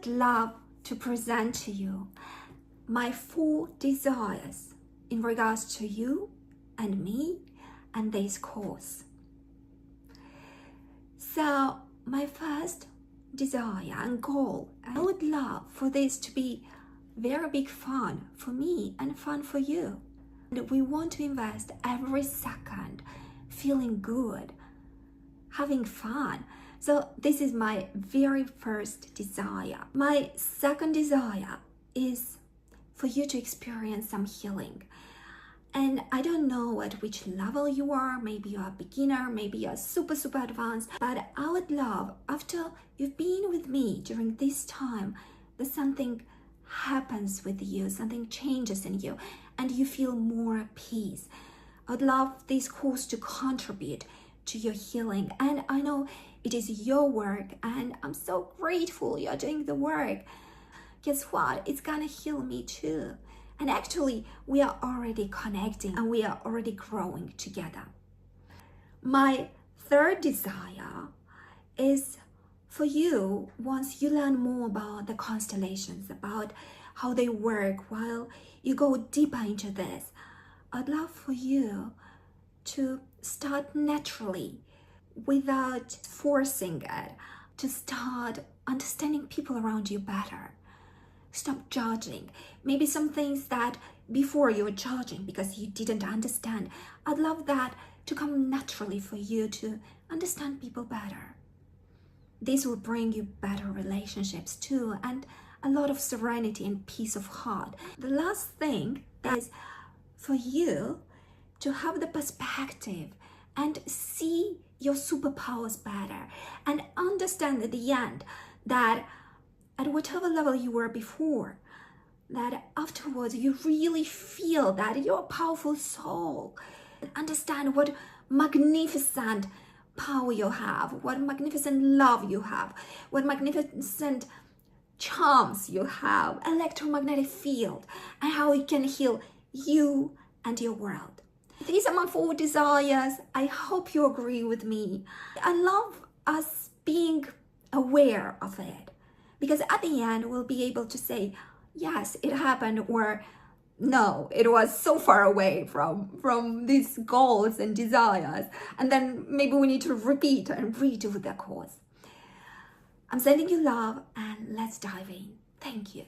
would love to present to you my 4 desires in regards to you and me and this course. So my first desire and goal, I would love for this to be very big fun for me and fun for you. And we want to invest every second feeling good, having fun. So this is my very first desire. My second desire is for you to experience some healing. And I don't know at which level you are. Maybe you're a beginner, maybe you're super advanced, but I would love, after you've been with me during this time, that something happens with you, something changes in you, and you feel more at peace. I'd love this course to contribute to your healing. And I know it is your work, and I'm so grateful you're doing the work. Guess what? It's gonna heal me too. And actually, we are already connecting and we are already growing together. My third desire is for you, once you learn more about the constellations, about how they work, while you go deeper into this, I'd love for you to start naturally, without forcing it, to start understanding people around you better. Stop judging. Maybe some things that before you were judging because you didn't understand. I'd love that to come naturally for you to understand people better. This will bring you better relationships too, and a lot of serenity and peace of heart. The last thing is for you to have the perspective and see your superpowers better, and understand at the end that at whatever level you were before, that afterwards you really feel that you're a powerful soul. Understand what magnificent power you have, what magnificent love you have, what magnificent charms you have, electromagnetic field, and how it can heal you and your world. These are my 4 desires. I hope you agree with me. I love us being aware of it, because at the end we'll be able to say, yes, it happened, or no, it was so far away from these goals and desires. And then maybe we need to repeat and redo the course. I'm sending you love, and let's dive in. Thank you.